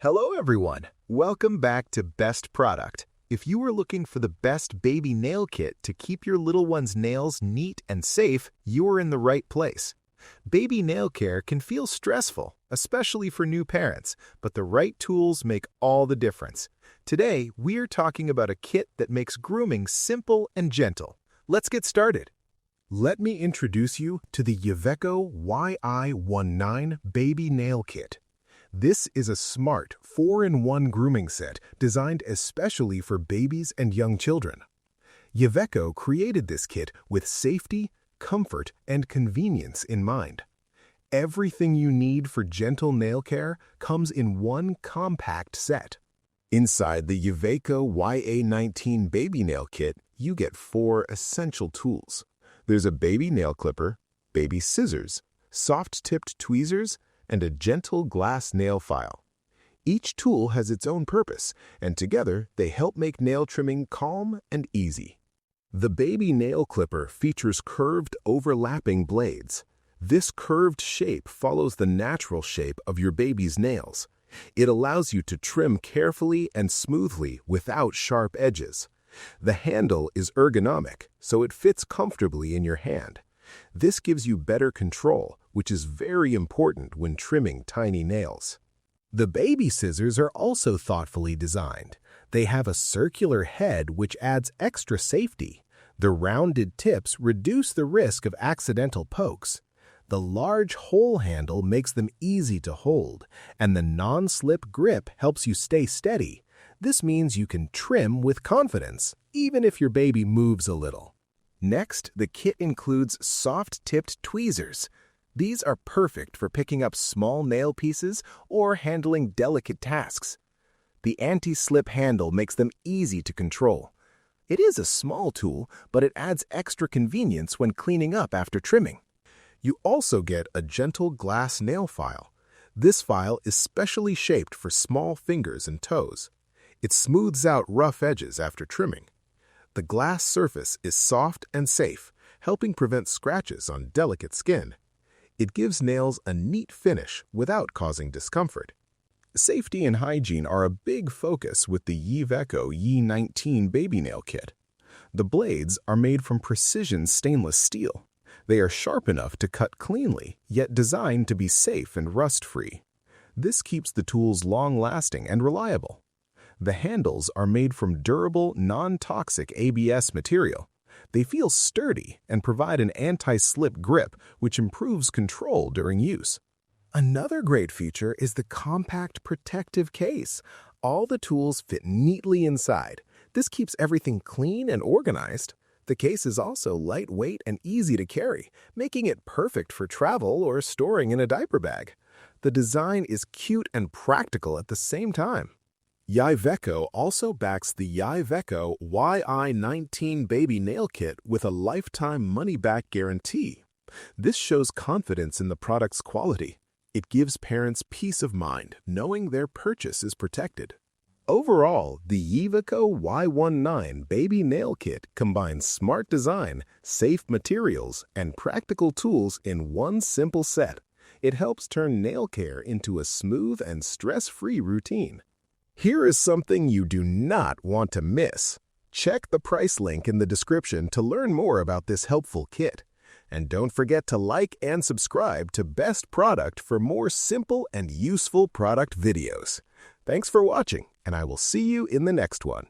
Hello everyone! Welcome back to Best Product. If you are looking for the best baby nail kit to keep your little one's nails neat and safe, you are in the right place. Baby nail care can feel stressful, especially for new parents, but the right tools make all the difference. Today, we're talking about a kit that makes grooming simple and gentle. Let's get started. Let me introduce you to the Iveco YI19 Baby Nail Kit. This is a smart 4-in-1 grooming set designed especially for babies and young children. Iveco created this kit with safety, comfort, and convenience in mind. Everything you need for gentle nail care comes in one compact set. Inside the Iveco YA19 Baby Nail Kit, you get 4 essential tools. There's a baby nail clipper, baby scissors, soft-tipped tweezers, and a gentle glass nail file. Each tool has its own purpose, and together they help make nail trimming calm and easy. The baby nail clipper features curved, overlapping blades. This curved shape follows the natural shape of your baby's nails. It allows you to trim carefully and smoothly without sharp edges. The handle is ergonomic, so it fits comfortably in your hand. This gives you better control, which is very important when trimming tiny nails. The baby scissors are also thoughtfully designed. They have a circular head which adds extra safety. The rounded tips reduce the risk of accidental pokes. The large hole handle makes them easy to hold, and the non-slip grip helps you stay steady. This means you can trim with confidence, even if your baby moves a little. Next, the kit includes soft-tipped tweezers. These are perfect for picking up small nail pieces or handling delicate tasks. The anti-slip handle makes them easy to control. It is a small tool, but it adds extra convenience when cleaning up after trimming. You also get a gentle glass nail file. This file is specially shaped for small fingers and toes. It smooths out rough edges after trimming. The glass surface is soft and safe, helping prevent scratches on delicate skin. It gives nails a neat finish without causing discomfort. Safety and hygiene are a big focus with the Iveco YI19 Baby Nail Kit. The blades are made from precision stainless steel. They are sharp enough to cut cleanly, yet designed to be safe and rust-free. This keeps the tools long-lasting and reliable. The handles are made from durable, non-toxic ABS material. They feel sturdy and provide an anti-slip grip, which improves control during use. Another great feature is the compact protective case. All the tools fit neatly inside. This keeps everything clean and organized. The case is also lightweight and easy to carry, making it perfect for travel or storing in a diaper bag. The design is cute and practical at the same time. Iveco also backs the Iveco YI19 Baby Nail Kit with a lifetime money-back guarantee. This shows confidence in the product's quality. It gives parents peace of mind knowing their purchase is protected. Overall, the Iveco YI19 Baby Nail Kit combines smart design, safe materials, and practical tools in one simple set. It helps turn nail care into a smooth and stress-free routine. Here is something you do not want to miss. Check the price link in the description to learn more about this helpful kit. And don't forget to like and subscribe to Best Product for more simple and useful product videos. Thanks for watching, and I will see you in the next one.